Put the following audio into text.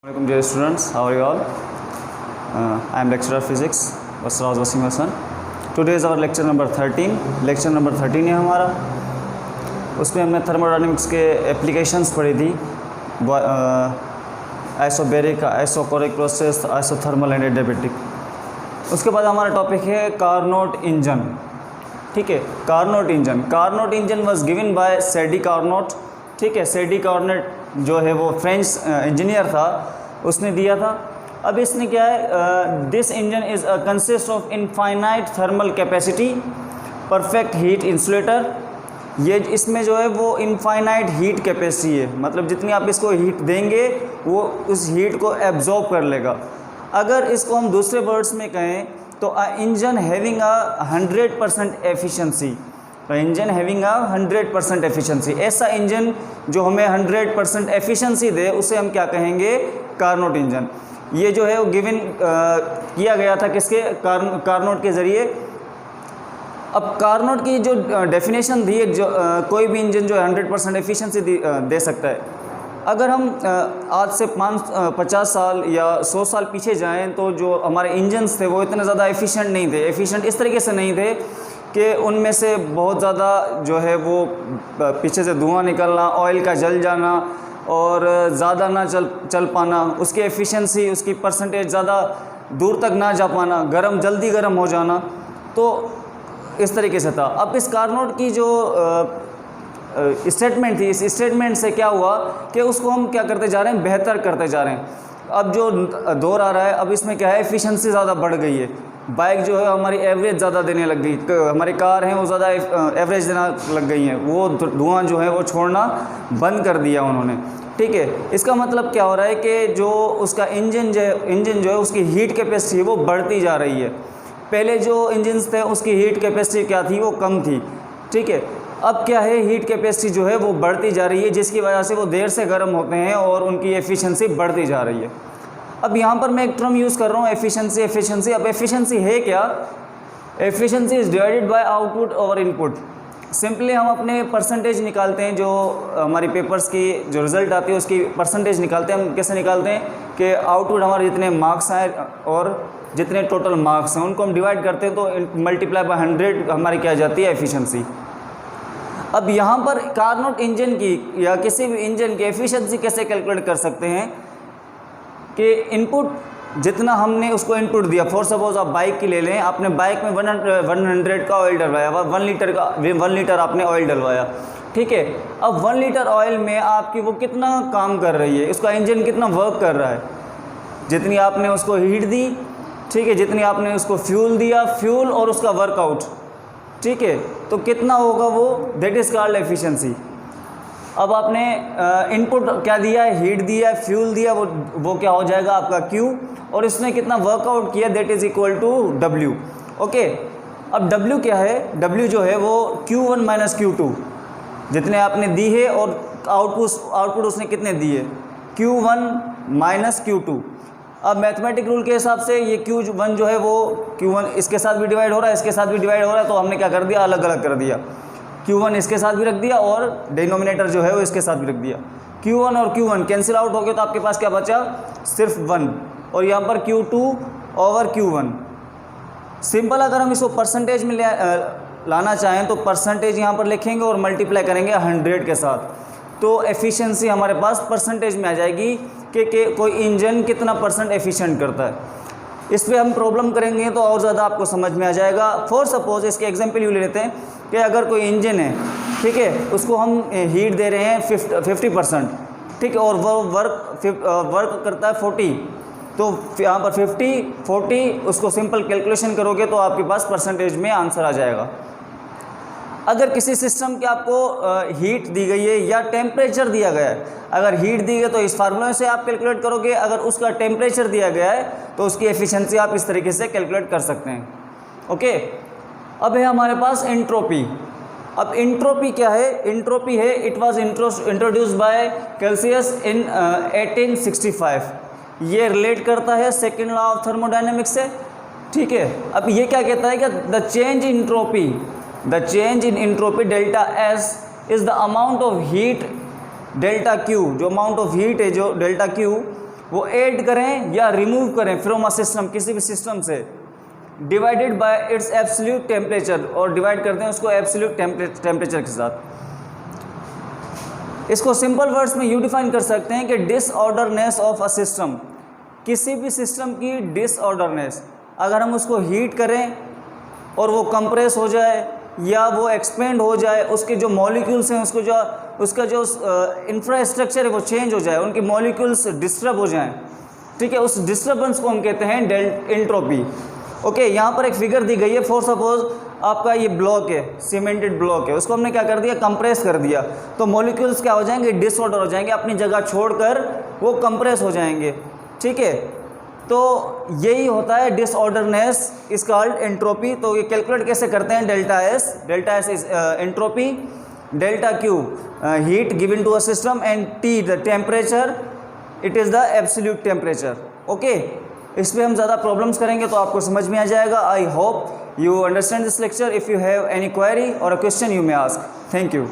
Welcome dear students, how are you all? I am lecturer physics Wasraj Wasim Hasan. Today is our lecture number 13. lecture number 13 है हमारा. उसमें हमने thermodynamics के applications पढ़ी थी, isobaric, isochoric process, isothermal and adiabatic. उसके बाद हमारा टॉपिक है कार्नोट इंजन. ठीक है, Carnot engine. Carnot engine was given by Sadi Carnot. ठीक है, सेडी कार्नोट जो है वो फ्रेंच इंजीनियर था, उसने दिया था. अब इसने क्या है, this engine is consist of infinite thermal capacity, perfect heat insulator. ये इसमें जो है वो इनफाइनाइट हीट कैपेसिटी है, मतलब जितनी आप इसको हीट देंगे वो उस हीट को एब्जॉर्ब कर लेगा. अगर इसको हम दूसरे वर्ड्स में कहें तो engine having a 100% efficiency. Engine having a 100% efficiency, ऐसा इंजन जो हमें 100% एफिशिएंसी दे उसे हम क्या कहेंगे, कार्नोट इंजन. ये जो है वो गिवन किया गया था किसके, कार्नोट के ज़रिए. अब कार्नोट की जो डेफिनेशन थी, जो कोई भी इंजन जो 100% एफिशिएंसी दे सकता है. अगर हम आज से 50 साल या 100 साल पीछे जाएं तो जो हमारे इंजन्स थे वो इतने ज़्यादा एफिशिएंट नहीं थे. एफिशिएंट इस तरीके से नहीं थे कि उनमें से बहुत ज़्यादा जो है वो पीछे से धुआं निकलना, ऑयल का जल जाना और ज़्यादा ना चल पाना, उसकी एफिशिएंसी, उसकी परसेंटेज ज़्यादा दूर तक ना जा पाना, जल्दी गर्म हो जाना. तो इस तरीके से था. अब इस कार्नोट की जो स्टेटमेंट थी, इस स्टेटमेंट से क्या हुआ कि उसको हम क्या करते जा रहे हैं, बेहतर करते जा रहे हैं. अब जो दौर आ रहा है, अब इसमें क्या है, एफिशिएंसी ज़्यादा बढ़ गई है. बाइक जो है हमारी एवरेज ज़्यादा देने लग गई, हमारी कार हैं वो ज़्यादा एवरेज देना लग गई हैं, वो धुआं जो है वो छोड़ना बंद कर दिया उन्होंने. ठीक है, इसका मतलब क्या हो रहा है कि जो उसका इंजन जो है उसकी हीट कैपेसिटी वो बढ़ती जा रही है. पहले जो इंजन्स थे उसकी हीट कैपेसिटी क्या थी, वो कम थी. ठीक है, अब क्या है, हीट कैपेसिटी जो है वो बढ़ती जा रही है, जिसकी वजह से वो देर से गर्म होते हैं और उनकी एफिशिएंसी बढ़ती जा रही है. अब यहाँ पर मैं एक टर्म यूज़ कर रहा हूँ, एफिशिएंसी. अब एफिशिएंसी है क्या, efficiency is divided by output over input. Simply हम अपने परसेंटेज निकालते हैं, जो हमारी पेपर्स की जो रिज़ल्ट आती है उसकी परसेंटेज निकालते हैं. हम कैसे निकालते हैं कि आउटपुट हमारे जितने मार्क्स हैं और जितने टोटल मार्क्स हैं उनको हम डिवाइड करते हैं, तो मल्टीप्लाई बाय 100 हमारी क्या जाती है, एफिशिएंसी. अब यहाँ पर कार्नोट इंजन की या किसी भी इंजन की एफिशिएंसी कैसे कैलकुलेट कर सकते हैं कि इनपुट जितना हमने उसको इनपुट दिया. फॉर सपोज आप बाइक की ले लें, आपने बाइक में 100 का ऑयल डलवाया, 1 लीटर आपने ऑयल डलवाया. ठीक है, अब 1 लीटर ऑयल में आपकी वो कितना काम कर रही है, उसका इंजन कितना वर्क कर रहा है, जितनी आपने उसको हीट दी. ठीक है, जितनी आपने उसको फ्यूल दिया, फ्यूल और उसका वर्कआउट. ठीक है, तो कितना होगा वो, दैट इज़ कॉल्ड एफिशिएंसी. अब आपने इनपुट क्या दिया है, हीट दिया है, फ्यूल दिया, वो क्या हो जाएगा आपका Q, और इसने कितना वर्कआउट किया, that is equal to W. Okay, अब W क्या है, W जो है वो Q1 माइनस Q2, जितने आपने दी है और आउटपुट उसने कितने दिए, Q1 माइनस Q2. अब मैथमेटिक रूल के हिसाब से ये Q1 जो है वो Q1 इसके साथ भी डिवाइड हो रहा है, इसके साथ भी डिवाइड हो रहा है, तो हमने क्या कर दिया, अलग अलग कर दिया. Q1 इसके साथ भी रख दिया और डिनोमिनेटर जो है वो इसके साथ भी रख दिया. Q1 और Q1 कैंसिल आउट हो गए, तो आपके पास क्या बचा, सिर्फ 1. और यहाँ पर Q2 ओवर Q1. सिंपल अगर हम इसको परसेंटेज में लाना चाहें तो परसेंटेज यहाँ पर लिखेंगे और मल्टीप्लाई करेंगे 100 के साथ, तो एफिशिएंसी हमारे पास परसेंटेज में आ जाएगी कि कोई इंजन कितना परसेंट एफिशिएंट करता है. इस पर हम प्रॉब्लम करेंगे तो और ज़्यादा आपको समझ में आ जाएगा. फॉर सपोज इसके एग्जांपल यूँ ले लेते हैं कि अगर कोई इंजन है, ठीक है, उसको हम हीट दे रहे हैं 50%. ठीक है, और वो वर्क करता है 40, तो यहाँ पर 50-40 उसको सिंपल कैलकुलेशन करोगे तो आपके पास परसेंटेज में आंसर आ जाएगा. अगर किसी सिस्टम की आपको हीट दी गई है या टेम्परेचर दिया गया है, अगर हीट दी गई तो इस फार्मूले से आप कैलकुलेट करोगे, अगर उसका टेम्परेचर दिया गया है तो उसकी एफिशिएंसी आप इस तरीके से कैलकुलेट कर सकते हैं. ओके, अब है हमारे पास एंट्रोपी. अब एंट्रोपी क्या है, एंट्रोपी है, इट वाज इंट्रोड्यूस्ड बाय कैल्सियस इन 1865. ये रिलेट करता है सेकेंड लॉ ऑफ थर्मोडायनेमिक्स से. ठीक है, अब ये क्या कहता है कि the change in entropy delta S is the amount of heat delta Q, जो अमाउंट ऑफ हीट है जो डेल्टा Q वो ऐड करें या रिमूव करें फ्रॉम अ सिस्टम, किसी भी सिस्टम से, divided by it's absolute temperature, और डिवाइड करते हैं उसको एब्सोल्यूट टेम्परेचर के साथ। इसको सिंपल वर्ड्स में यू डिफाइन कर सकते हैं कि डिसऑर्डरनेस ऑफ अ सिस्टम, किसी भी सिस्टम की डिसऑर्डरनेस, अगर हम उसको हीट करें और वो कंप्रेस हो जाए या वो एक्सपेंड हो जाए, उसके जो मॉलिक्यूल्स हैं उसको जो उसका जो इंफ्रास्ट्रक्चर है वो चेंज हो जाए, उनके मॉलिक्यूल्स डिस्टर्ब हो जाएं, ठीक है, उस डिस्टर्बेंस को हम कहते हैं एंट्रोपी। ओके, यहाँ पर एक फिगर दी गई है, फॉर सपोज आपका ये ब्लॉक है, सीमेंटेड ब्लॉक है, उसको हमने क्या कर दिया, कंप्रेस कर दिया, तो मॉलिक्यूल्स क्या हो जाएंगे, डिसऑर्डर हो जाएंगे, अपनी जगह छोड़कर वो कंप्रेस हो जाएंगे, ठीक है। तो यही होता है डिसऑर्डरनेस इज कॉल्ड एंट्रोपी। तो ये कैलकुलेट कैसे करते हैं, delta S is entropy, delta Q heat given to a system, and T the temperature, it is the absolute temperature. Okay, इस पर हम ज़्यादा प्रॉब्लम्स करेंगे तो आपको समझ में आ जाएगा। I hope you understand this lecture. If you have any query or a question, you may ask. Thank you.